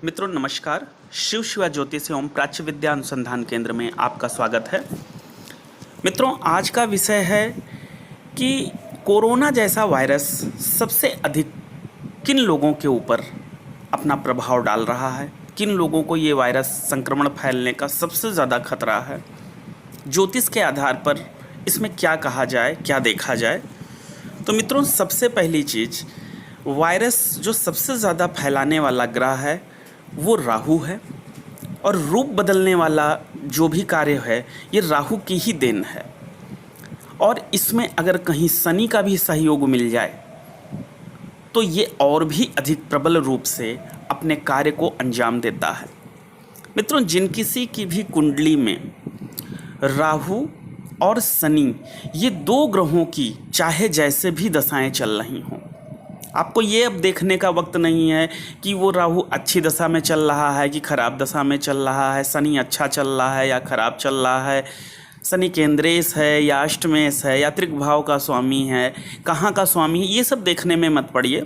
मित्रों नमस्कार। शिव शिवा ज्योति से ओम प्राच्य विद्या अनुसंधान केंद्र में आपका स्वागत है। मित्रों आज का विषय है कि कोरोना जैसा वायरस सबसे अधिक किन लोगों के ऊपर अपना प्रभाव डाल रहा है, किन लोगों को ये वायरस संक्रमण फैलने का सबसे ज़्यादा खतरा है। ज्योतिष के आधार पर इसमें क्या कहा जाए, क्या देखा जाए। तो मित्रों सबसे पहली चीज़, वायरस जो सबसे ज़्यादा फैलाने वाला ग्रह है वो राहु है, और रूप बदलने वाला जो भी कार्य है ये राहु की ही देन है। और इसमें अगर कहीं शनि का भी सहयोग मिल जाए तो ये और भी अधिक प्रबल रूप से अपने कार्य को अंजाम देता है। मित्रों जिन किसी की भी कुंडली में राहु और शनि ये दो ग्रहों की चाहे जैसे भी दशाएं चल रही हों, आपको ये अब देखने का वक्त नहीं है कि वो राहु अच्छी दशा में चल रहा है कि खराब दशा में चल रहा है, शनि अच्छा चल रहा है या खराब चल रहा है, शनि केंद्रेश है या अष्टमेश है या त्रिक भाव का स्वामी है, कहाँ का स्वामी है, ये सब देखने में मत पड़िए।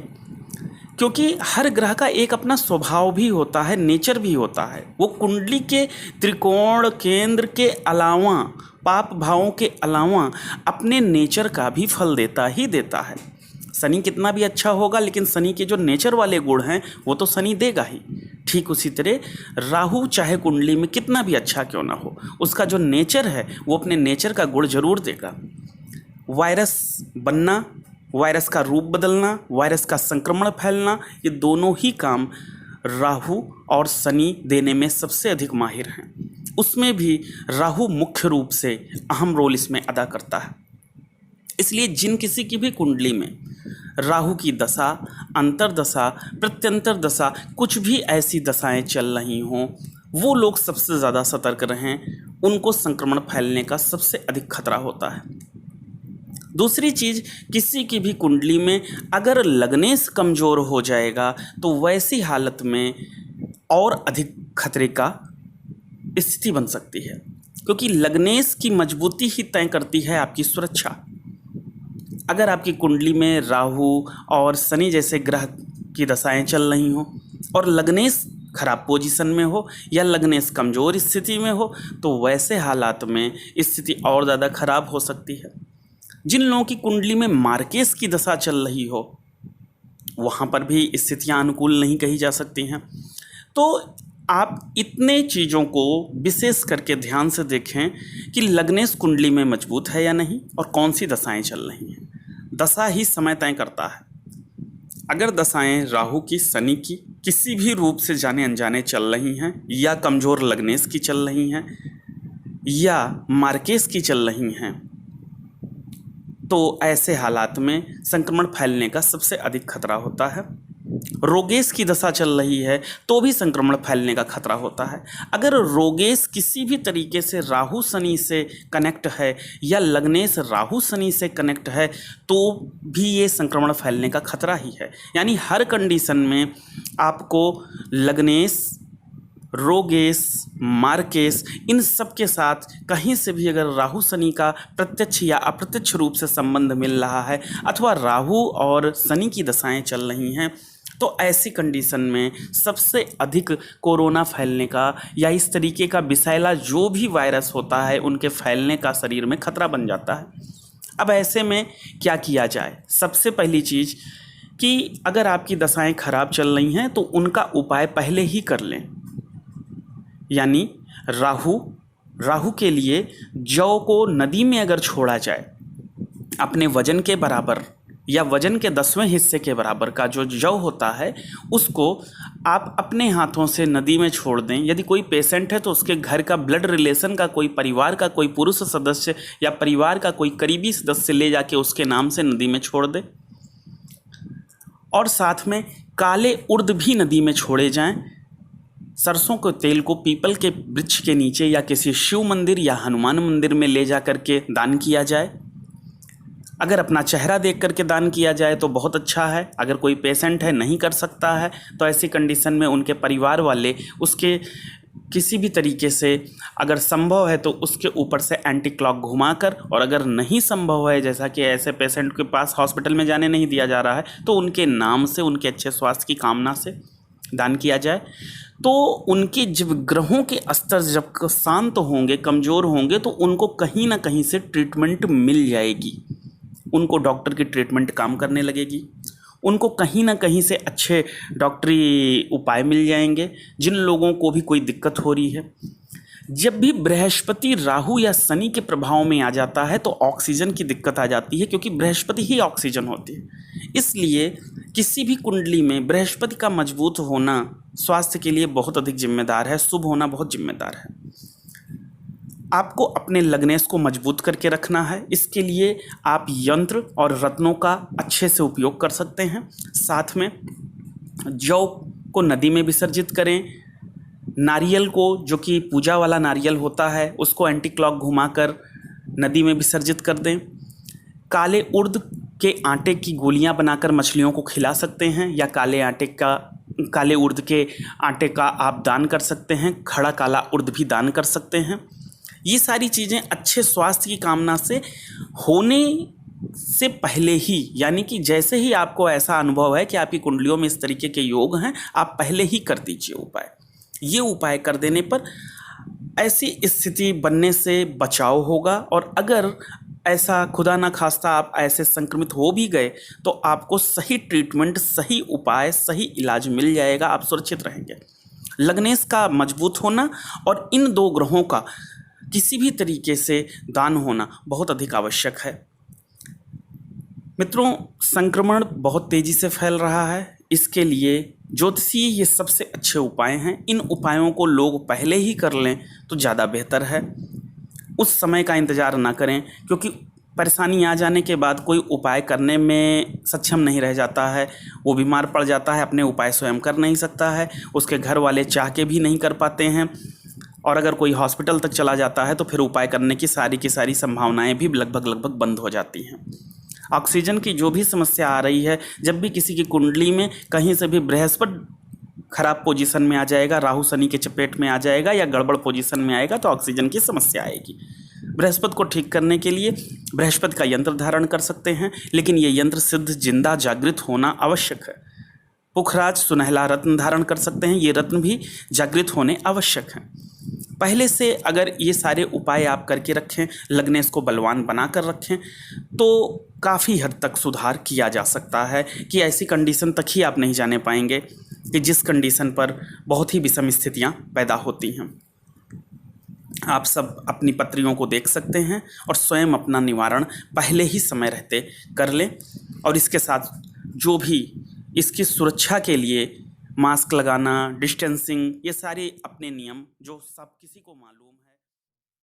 क्योंकि हर ग्रह का एक अपना स्वभाव भी होता है, नेचर भी होता है। वो कुंडली के त्रिकोण केंद्र के अलावा, पाप भावों के अलावा अपने नेचर का भी फल देता ही देता है। शनि कितना भी अच्छा होगा लेकिन शनि के जो नेचर वाले गुण हैं वो तो शनि देगा ही। ठीक उसी तरह राहु चाहे कुंडली में कितना भी अच्छा क्यों ना हो, उसका जो नेचर है वो अपने नेचर का गुण जरूर देगा। वायरस बनना, वायरस का रूप बदलना, वायरस का संक्रमण फैलना, ये दोनों ही काम राहु और शनि देने में सबसे अधिक माहिर हैं। उसमें भी राहु मुख्य रूप से अहम रोल इसमें अदा करता है। इसलिए जिन किसी की भी कुंडली में राहु की दशा, अंतरदशा, प्रत्यंतर दशा, कुछ भी ऐसी दशाएं चल रही हों, वो लोग सबसे ज़्यादा सतर्क रहें। उनको संक्रमण फैलने का सबसे अधिक खतरा होता है। दूसरी चीज़, किसी की भी कुंडली में अगर लग्नेश कमज़ोर हो जाएगा तो वैसी हालत में और अधिक खतरे का स्थिति बन सकती है, क्योंकि लग्नेश की मजबूती ही तय करती है आपकी सुरक्षा। अगर आपकी कुंडली में राहु और शनि जैसे ग्रह की दशाएं चल रही हों और लग्नेश खराब पोजीशन में हो या लग्नेश कमज़ोर स्थिति में हो तो वैसे हालात में स्थिति और ज़्यादा खराब हो सकती है। जिन लोगों की कुंडली में मार्केस की दशा चल रही हो वहाँ पर भी स्थितियाँ अनुकूल नहीं कही जा सकती हैं। तो आप इतने चीज़ों को विशेष करके ध्यान से देखें कि लग्नेश कुंडली में मजबूत है या नहीं और कौन सी दशाएं चल रही हैं। दशा ही समय तय करता है। अगर दशाएं राहु की, शनि की किसी भी रूप से जाने अनजाने चल रही हैं या कमज़ोर लग्नेश की चल रही हैं या मार्केस की चल रही हैं तो ऐसे हालात में संक्रमण फैलने का सबसे अधिक खतरा होता है। रोगेश की दशा चल रही है तो भी संक्रमण फैलने का खतरा होता है। अगर रोगेश किसी भी तरीके से राहु शनि से कनेक्ट है या लग्नेश राहु शनि से कनेक्ट है तो भी ये संक्रमण फैलने का खतरा ही है। यानी हर कंडीशन में आपको लग्नेश, रोगेश, मार्केस, इन सब के साथ कहीं से भी अगर राहु शनि का प्रत्यक्ष या अप्रत्यक्ष रूप से संबंध मिल रहा है अथवा राहु और शनि की दशाएं चल रही हैं तो ऐसी कंडीशन में सबसे अधिक कोरोना फैलने का या इस तरीके का विषैला जो भी वायरस होता है उनके फैलने का शरीर में खतरा बन जाता है। अब ऐसे में क्या किया जाए? सबसे पहली चीज़ कि अगर आपकी दशाएं खराब चल रही हैं तो उनका उपाय पहले ही कर लें। यानी राहु के लिए जौ को नदी में अगर छोड़ा जाए अपने वजन के बराबर या वजन के 10वें हिस्से के बराबर का जो जौ होता है उसको आप अपने हाथों से नदी में छोड़ दें। यदि कोई पेशेंट है तो उसके घर का ब्लड रिलेशन का कोई, परिवार का कोई पुरुष सदस्य या परिवार का कोई करीबी सदस्य ले जाके उसके नाम से नदी में छोड़ दे। और साथ में काले उर्द भी नदी में छोड़े जाएं। सरसों के तेल को पीपल के वृक्ष के नीचे या किसी शिव मंदिर या हनुमान मंदिर में ले जा करके दान किया जाए। अगर अपना चेहरा देख करके दान किया जाए तो बहुत अच्छा है। अगर कोई पेशेंट है नहीं कर सकता है तो ऐसी कंडीशन में उनके परिवार वाले उसके किसी भी तरीके से अगर संभव है तो उसके ऊपर से एंटी क्लॉक घुमाकर, और अगर नहीं संभव है, जैसा कि ऐसे पेशेंट के पास हॉस्पिटल में जाने नहीं दिया जा रहा है, तो उनके नाम से, उनके अच्छे स्वास्थ्य की कामना से दान किया जाए, तो उनके जब ग्रहों के स्तर जब शांत होंगे, कमज़ोर होंगे, तो उनको कहीं ना कहीं से ट्रीटमेंट मिल जाएगी, उनको डॉक्टर की ट्रीटमेंट काम करने लगेगी, उनको कहीं ना कहीं से अच्छे डॉक्टरी उपाय मिल जाएंगे। जिन लोगों को भी कोई दिक्कत हो रही है, जब भी बृहस्पति राहु या शनि के प्रभाव में आ जाता है तो ऑक्सीजन की दिक्कत आ जाती है, क्योंकि बृहस्पति ही ऑक्सीजन होती है। इसलिए किसी भी कुंडली में बृहस्पति का मजबूत होना स्वास्थ्य के लिए बहुत अधिक जिम्मेदार है, शुभ होना बहुत जिम्मेदार है। आपको अपने लग्नेश को मजबूत करके रखना है। इसके लिए आप यंत्र और रत्नों का अच्छे से उपयोग कर सकते हैं। साथ में जौ को नदी में विसर्जित करें। नारियल को, जो कि पूजा वाला नारियल होता है, उसको एंटी क्लॉक घुमाकर नदी में विसर्जित कर दें। काले उर्द के आटे की गोलियां बनाकर मछलियों को खिला सकते हैं, या काले उर्द के आटे का आप दान कर सकते हैं। खड़ा काला उर्द भी दान कर सकते हैं। ये सारी चीज़ें अच्छे स्वास्थ्य की कामना से होने से पहले ही, यानी कि जैसे ही आपको ऐसा अनुभव है कि आपकी कुंडलियों में इस तरीके के योग हैं, आप पहले ही कर दीजिए उपाय। ये उपाय कर देने पर ऐसी स्थिति बनने से बचाव होगा, और अगर ऐसा खुदा ना खास्ता आप ऐसे संक्रमित हो भी गए तो आपको सही ट्रीटमेंट, सही उपाय, सही इलाज मिल जाएगा, आप सुरक्षित रहेंगे। लग्नेश का मजबूत होना और इन दो ग्रहों का किसी भी तरीके से दान होना बहुत अधिक आवश्यक है। मित्रों, संक्रमण बहुत तेज़ी से फैल रहा है, इसके लिए ज्योतिषीय ये सबसे अच्छे उपाय हैं। इन उपायों को लोग पहले ही कर लें तो ज़्यादा बेहतर है। उस समय का इंतज़ार ना करें, क्योंकि परेशानी आ जाने के बाद कोई उपाय करने में सक्षम नहीं रह जाता है, वो बीमार पड़ जाता है, अपने उपाय स्वयं कर नहीं सकता है, उसके घर वाले चाह के भी नहीं कर पाते हैं, और अगर कोई हॉस्पिटल तक चला जाता है तो फिर उपाय करने की सारी संभावनाएं भी लगभग बंद हो जाती हैं। ऑक्सीजन की जो भी समस्या आ रही है, जब भी किसी की कुंडली में कहीं से भी बृहस्पति खराब पोजीशन में आ जाएगा, राहु शनि के चपेट में आ जाएगा, या गड़बड़ पोजीशन में आएगा, तो ऑक्सीजन की समस्या आएगी। बृहस्पति को ठीक करने के लिए बृहस्पति का यंत्र धारण कर सकते हैं, लेकिन ये यंत्र सिद्ध, जिंदा, जागृत होना आवश्यक है। पुखराज सुनहला रत्न धारण कर सकते हैं, ये रत्न भी जागृत होने आवश्यक हैं। पहले से अगर ये सारे उपाय आप करके रखें, लग्नेश को बलवान बना कर रखें, तो काफ़ी हद तक सुधार किया जा सकता है कि ऐसी कंडीशन तक ही आप नहीं जाने पाएंगे कि जिस कंडीशन पर बहुत ही विषम स्थितियां पैदा होती हैं। आप सब अपनी पत्रियों को देख सकते हैं और स्वयं अपना निवारण पहले ही समय रहते कर लें। और इसके साथ जो भी इसकी सुरक्षा के लिए मास्क लगाना, डिस्टेंसिंग, ये सारे अपने नियम जो सब किसी को मालूम है।